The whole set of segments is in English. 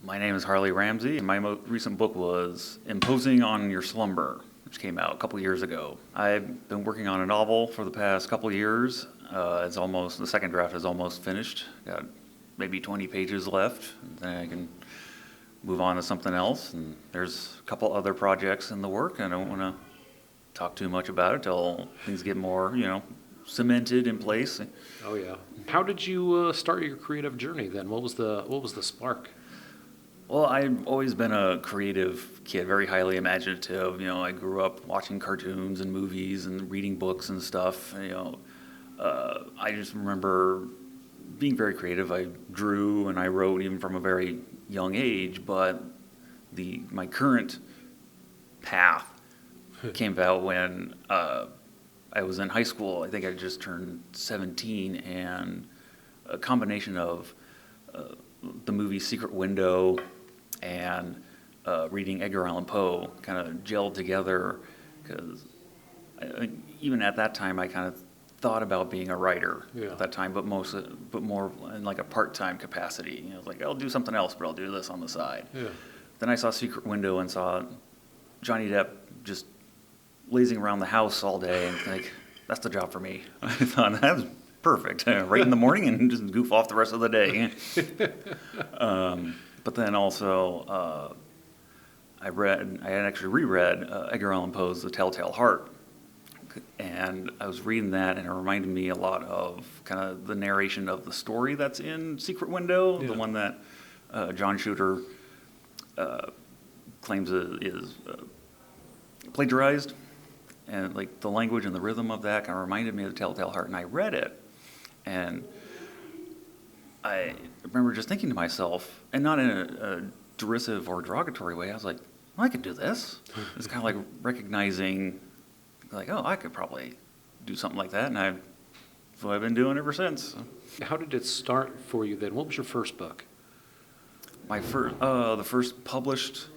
My name is Harley Ramsey, and my most recent book was Imposing on Your Slumber, which came out a couple years ago. I've been working on a novel for the past couple years. The second draft is almost finished. Got maybe 20 pages left, and then I can move on to something else. And there's a couple other projects in the work, and I don't want to talk too much about it till things get more, cemented in place. Oh yeah. How did you start your creative journey then? What was the spark? Well, I've always been a creative kid, very highly imaginative. I grew up watching cartoons and movies and reading books and stuff. I just remember being very creative. I drew and I wrote even from a very young age, but my current path came about when I was in high school. I think I just turned 17, and a combination of the movie Secret Window and reading Edgar Allan Poe kind of gelled together, because even at that time I kind of thought about being a writer at that time, but more in like a part-time capacity. Like I'll do something else, but I'll do this on the side. Yeah. Then I saw Secret Window and saw Johnny Depp just lazing around the house all day, and like, that's the job for me. I thought that was perfect. Right in the morning and just goof off the rest of the day. But then also, I had actually reread Edgar Allan Poe's The Telltale Heart, and I was reading that, and it reminded me a lot of kind of the narration of the story that's in Secret Window, the one that John Shooter claims is plagiarized. And like the language and the rhythm of that kind of reminded me of The Telltale Heart, and I read it, and I remember just thinking to myself, and not in a derisive or derogatory way, I was like, well, I could do this. It's kind of like recognizing, like, oh, I could probably do something like that, and that's what I've been doing ever since. How did it start for you then? What was your first book? The first published,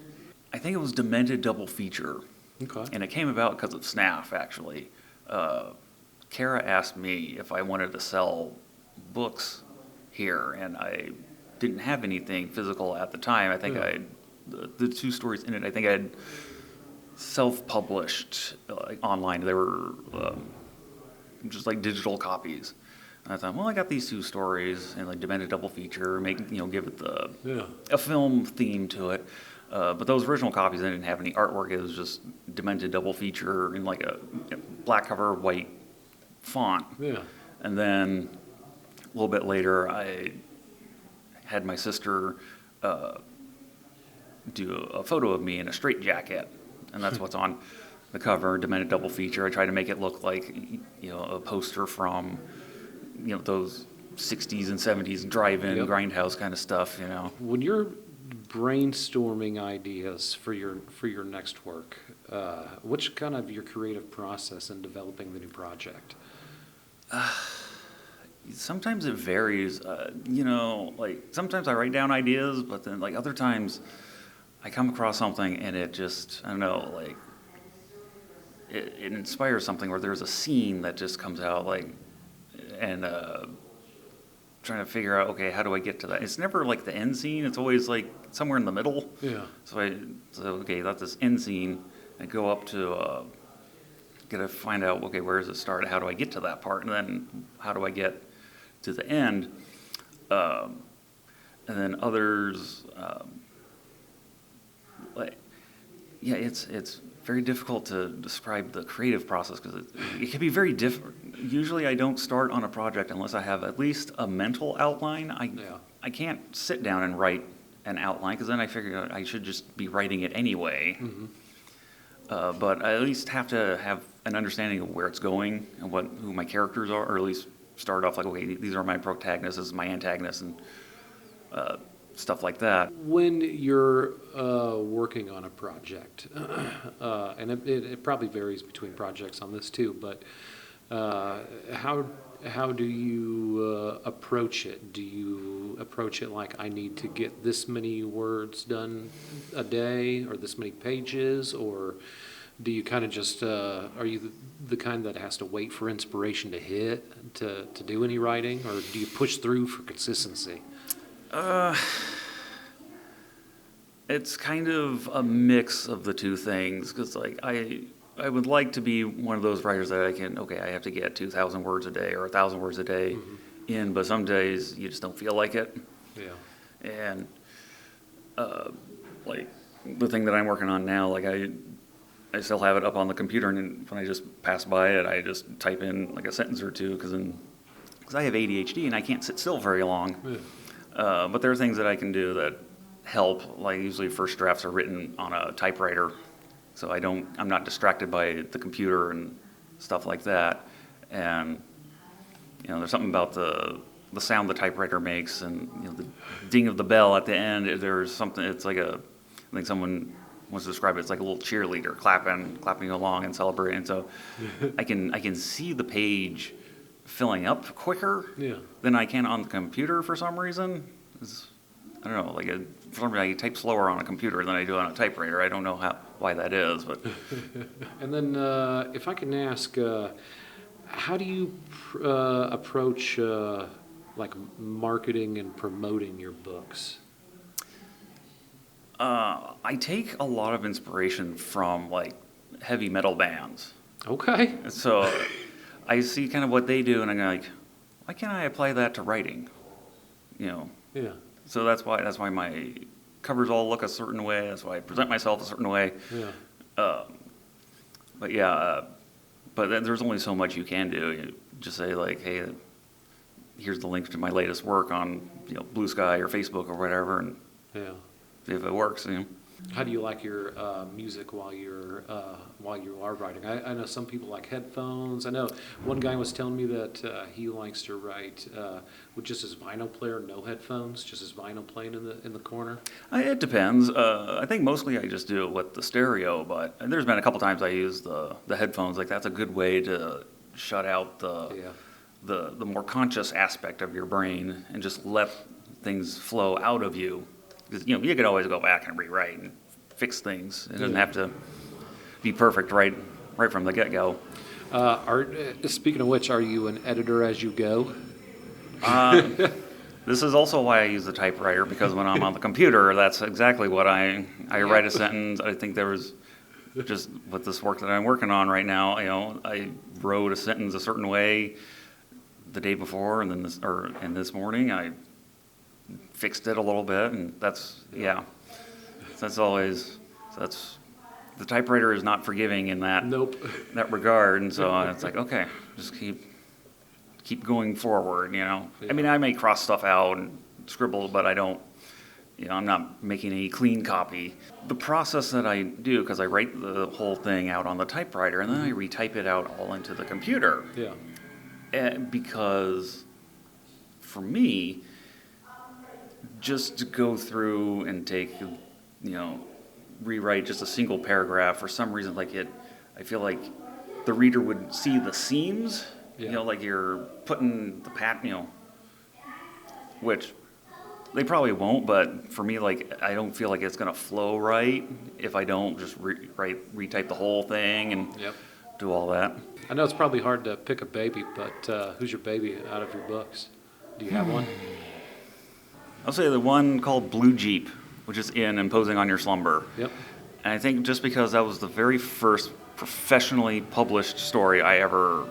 I think it was Demented Double Feature. Okay. And it came about because of SNAF, actually. Kara asked me if I wanted to sell books here, and I didn't have anything physical at the time. I think the two stories in it, I think I had self-published online. They were just like digital copies. And I thought, well, I got these two stories and like Demented Double Feature, give it a film theme to it. But those original copies, they didn't have any artwork. It was just Demented Double Feature in like a black cover, white font. Yeah. And then a little bit later, I had my sister do a photo of me in a straitjacket, and that's what's on the cover, Demented Double Feature. I tried to make it look like a poster from those 60s and 70s drive-in grindhouse kind of stuff. When you're brainstorming ideas for your next work, what's kind of your creative process in developing the new project? Sometimes it varies. Like sometimes I write down ideas, but then like other times I come across something and it just, I don't know, like it inspires something, where there's a scene that just comes out, like, and trying to figure out, okay, how do I get to that? It's never like the end scene. It's always like somewhere in the middle. Yeah. So okay, that's this end scene, and go up to gotta find out, okay, where does it start? How do I get to that part? And then how do I get to the end? And then others, it's very difficult to describe the creative process, because it can be very different. Usually I don't start on a project unless I have at least a mental outline. I can't sit down and write an outline, because then I figure I should just be writing it anyway. Mm-hmm. But I at least have to have an understanding of where it's going and who my characters are, or at least start off like, okay, these are my protagonists, this is my antagonist, and stuff like that. When you're working on a project, and it probably varies between projects on this too, but how do you approach it? Do you approach it like, I need to get this many words done a day, or this many pages, or do you kind of just, are you the kind that has to wait for inspiration to hit to do any writing, or do you push through for consistency? It's kind of a mix of the two things, because like I would like to be one of those writers that I have to get 2,000 words a day or 1,000 words a day in, but some days you just don't feel like it. Yeah. And like the thing that I'm working on now, like I still have it up on the computer, and when I just pass by it, I just type in like a sentence or two, because I have ADHD and I can't sit still very long. Yeah. But there are things that I can do that help. Like usually first drafts are written on a typewriter, so I'm not distracted by the computer and stuff like that. And there's something about the sound the typewriter makes, and the ding of the bell at the end. There's something. It's like I think someone wants to describe it. It's like a little cheerleader clapping along and celebrating. So I can see the page filling up quicker than I can on the computer for some reason. I don't know, for some reason I type slower on a computer than I do on a typewriter. I don't know why that is, but. And then if I can ask, how do you approach like marketing and promoting your books? I take a lot of inspiration from like heavy metal bands. Okay. So I see kind of what they do, and I'm like, why can't I apply that to writing? Yeah. So that's why my covers all look a certain way. That's why I present myself a certain way. Yeah. But then there's only so much you can do. You just say like, hey, here's the link to my latest work on Blue Sky or Facebook or whatever, and Yeah. see if it works. How do you like your music while you are writing? I know some people like headphones. I know one guy was telling me that he likes to write with just his vinyl player, no headphones, just his vinyl playing in the corner. It depends. I think mostly I just do it with the stereo, but there's been a couple times I use the headphones. Like that's a good way to shut out the more conscious aspect of your brain and just let things flow out of you. Because you could always go back and rewrite and fix things. It doesn't have to be perfect right from the get-go. Speaking of which, are you an editor as you go? This is also why I use the typewriter, because when I'm on the computer, that's exactly what I write a sentence. I think there was just with this work that I'm working on right now, I wrote a sentence a certain way the day before, and then this morning I fixed it a little bit, and that's the typewriter is not forgiving in that that regard, and so it's like, okay, just keep going forward. I mean, I may cross stuff out and scribble, but I don't. I'm not making a clean copy. The process that I do, because I write the whole thing out on the typewriter and then I retype it out all into the computer. Yeah. Because for me, just to go through and rewrite just a single paragraph, for some reason, I feel like the reader would see the seams, like you're putting the which they probably won't, but for me, I don't feel like it's going to flow right if I don't just retype the whole thing and do all that. I know it's probably hard to pick a baby, but who's your baby out of your books? Do you have one? I'll say the one called Blue Jeep, which is in Imposing on Your Slumber. Yep. And I think just because that was the very first professionally published story I ever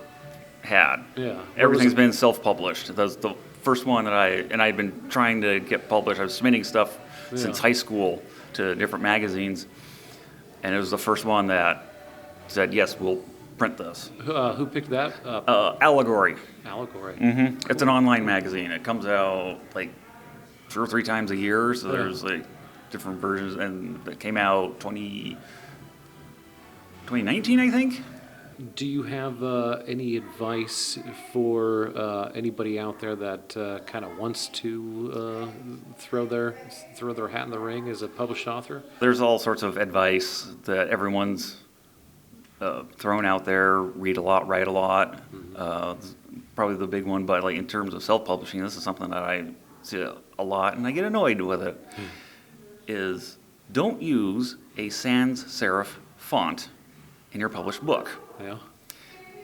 had. Yeah. Everything's been self-published. That was the first one that I'd been trying to get published. I was submitting stuff since high school to different magazines, and it was the first one that said, yes, we'll print this. Who picked that up? Allegory. Allegory. Mm-hmm. Cool. It's an online magazine. It comes out 2 or 3 times a year, so there's different versions, and it came out 2019, I think. Do you have any advice for anybody out there that kind of wants to throw their hat in the ring as a published author? There's all sorts of advice that everyone's thrown out there. Read a lot, write a lot. Probably the big one, but in terms of self-publishing, this is something that I see a lot, and I get annoyed with it, is don't use a sans serif font in your published book. Yeah.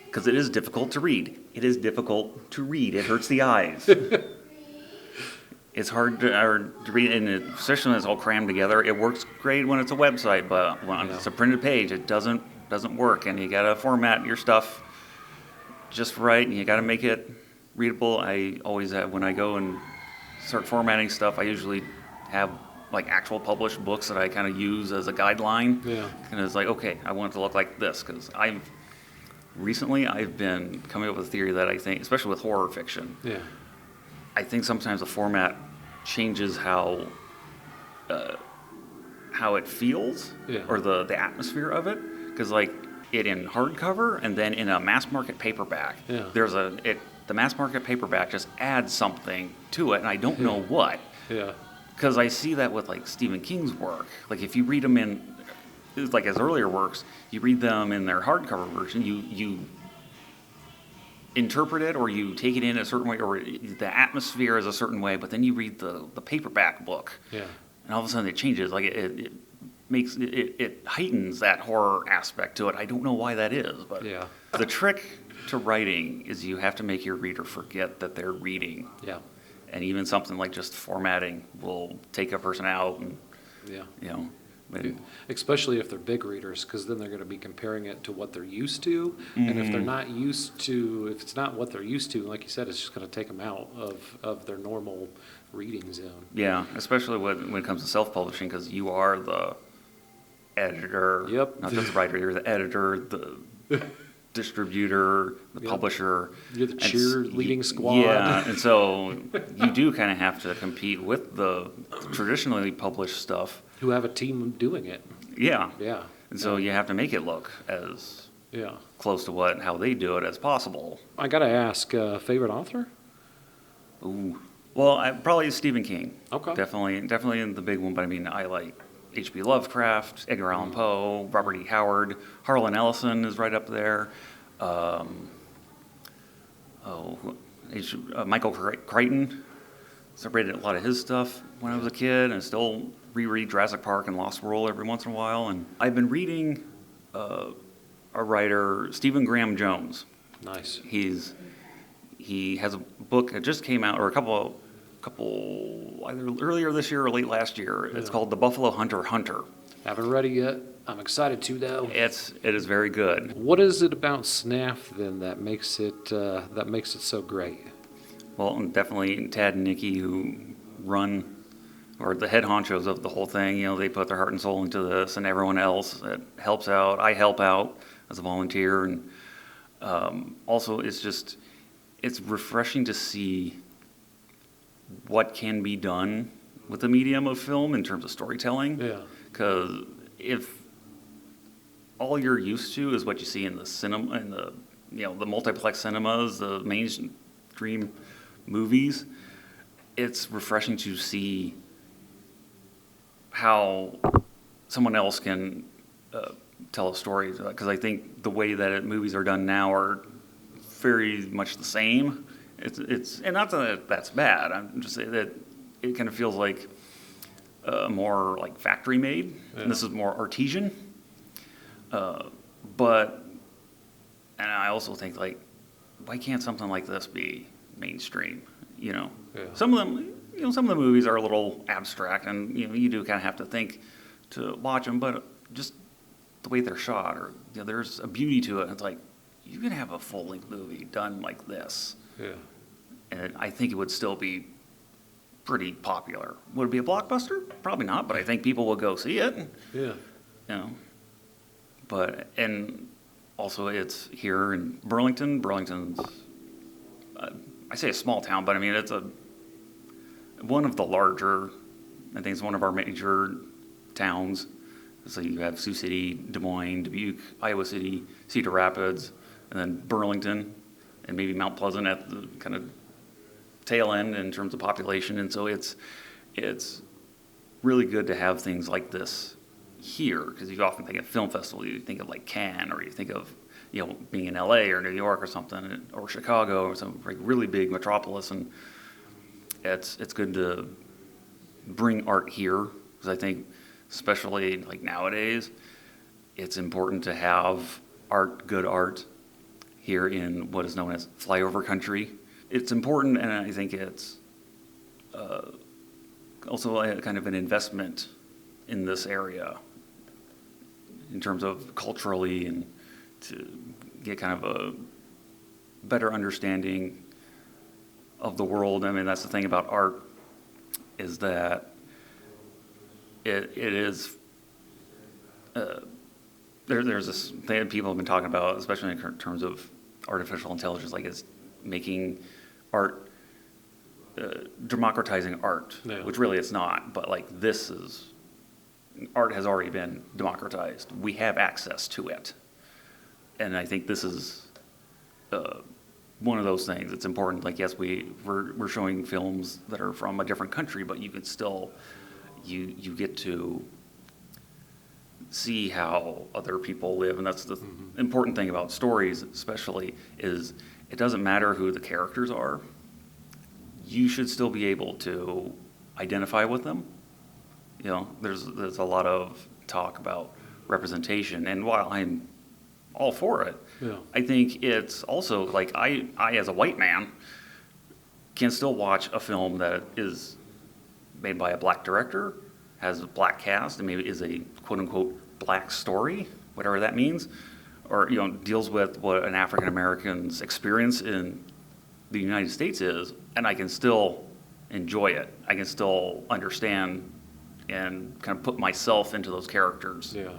Because it is difficult to read. It is difficult to read. It hurts the eyes. it's hard to read, and especially when it's all crammed together. It works great when it's a website, but when it's a printed page, it doesn't work, and you gotta format your stuff just right, and you gotta make it readable. I always have, when I go and start formatting stuff, I usually have like actual published books that I kind of use as a guideline. Yeah. And it's like, okay, I want it to look like this, because recently I've been coming up with a theory that I think, especially with horror fiction, Yeah. I think sometimes the format changes how it feels, Yeah. or the atmosphere of it. Because like it in hardcover and then in a mass market paperback, Yeah. the mass market paperback just adds something to it, and I don't know what. Yeah. Because I see that with like Stephen King's work. Like if you read them in, like his earlier works, you read them in their hardcover version, you interpret it, or you take it in a certain way, or the atmosphere is a certain way, but then you read the paperback book, Yeah. and all of a sudden it changes. Like it makes it heightens that horror aspect to it. I don't know why that is, but Yeah. the trick to writing is you have to make your reader forget that they're reading. Yeah. And even something like just formatting will take a person out, and Yeah. but Especially if they're big readers, because then they're going to be comparing it to what they're used to. And if they're not used to, if it's not what they're used to, like you said, it's just going to take them out of their normal reading zone. yeah, especially when it comes to self-publishing, because you are the editor, Yep. not just the writer, you're the editor, the distributor, the Yep. publisher. You're the and s- cheerleading squad. Yeah, and so you do kind of have to compete with the traditionally published stuff. Who have a team doing it. Yeah, Yeah. and so you have to make it look as Yeah. close to how they do it as possible. I got to ask, favorite author? Ooh. Well, probably Stephen King. Okay. Definitely the big one, but I mean, I like H.P. Lovecraft, Edgar Allan Poe, Robert E. Howard, Harlan Ellison is right up there. Michael Crichton. So I read a lot of his stuff when I was a kid, and still reread Jurassic Park and Lost World every once in a while. And I've been reading a writer, Stephen Graham Jones. Nice. He has a book that just came out, or a couple either earlier this year or late last year. It's called The Buffalo Hunter. Haven't read it yet. I'm excited to, though. It is very good. What is it about SNAF then that makes it so great? Well, and definitely Tad and Nikki, who run, or the head honchos of the whole thing. They put their heart and soul into this, and everyone else that helps out. I help out as a volunteer, and also it's refreshing to see what can be done with the medium of film in terms of storytelling. Yeah. Because if all you're used to is what you see in the cinema, in the multiplex cinemas, the mainstream movies, it's refreshing to see how someone else can tell a story. Because I think the way that movies are done now are very much the same. It's and not that that's bad. I'm just saying that it kind of feels like more like factory made, and this is more artesian. But I also think, like, why can't something like this be mainstream? Yeah. Some of them, some of the movies are a little abstract, and you do kind of have to think to watch them. But just the way they're shot, or there's a beauty to it. It's like you can have a full-length movie done like this, Yeah. and I think it would still be pretty popular. Would it be a blockbuster? Probably not, but I think people will go see it. Yeah. But, and also it's here in Burlington. Burlington's, I say a small town, but I mean, it's one of the larger, I think it's one of our major towns. So you have Sioux City, Des Moines, Dubuque, Iowa City, Cedar Rapids, and then Burlington, and maybe Mount Pleasant at the kind of tail end in terms of population. And so it's really good to have things like this here, because you often think of film festival, you think of like Cannes, or you think of being in LA or New York or something, or Chicago or some like really big metropolis, and it's good to bring art here, because I think especially like nowadays it's important to have good art here in what is known as flyover country. It's important, and I think it's also a kind of an investment in this area in terms of culturally and to get kind of a better understanding of the world. I mean, that's the thing about art is that it is, there's this thing that people have been talking about, especially in terms of artificial intelligence, like it's making art, democratizing art, Yeah. which really it's not, but like art has already been democratized. We have access to it. And I think this is one of those things. It's important. Like, yes, we're showing films that are from a different country, but you can still, you get to see how other people live. And that's the important thing about stories, especially, is it doesn't matter who the characters are. You should still be able to identify with them. You know, there's a lot of talk about representation, and while I'm all for it, Yeah. I think it's also like I as a white man can still watch a film that is made by a black director, has a black cast, and maybe is a quote unquote black story, whatever that means, or deals with what an African American's experience in the United States is, and I can still enjoy it. I can still understand and kind of put myself into those characters' Yeah.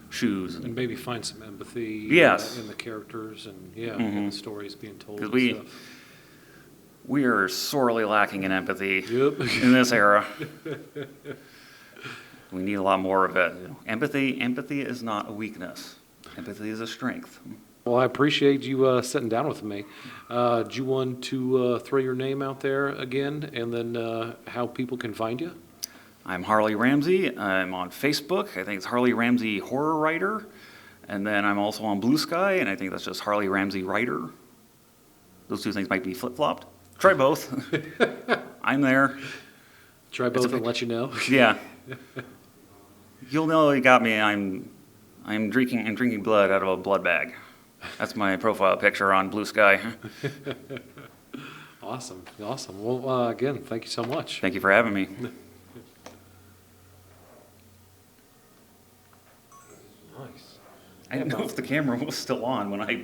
shoes. And maybe find some empathy Yes. in the characters and, Mm-hmm. and the stories being told. Because and stuff. we are sorely lacking in empathy Yep. in this era. We need a lot more of it. Empathy is not a weakness. Empathy is a strength. Well, I appreciate you sitting down with me. Do you want to throw your name out there again, and then how people can find you? I'm Harley Ramsey. I'm on Facebook. I think it's Harley Ramsey Horror Writer. And then I'm also on Blue Sky, and I think that's just Harley Ramsey Writer. Those two things might be flip-flopped. Try both. I'm there. Try both and let you know. Yeah. You'll know you got me. I'm drinking blood out of a blood bag. That's my profile picture on Blue Sky. Awesome. Well, again, thank you so much. Thank you for having me. Nice. I didn't know if the camera was still on when I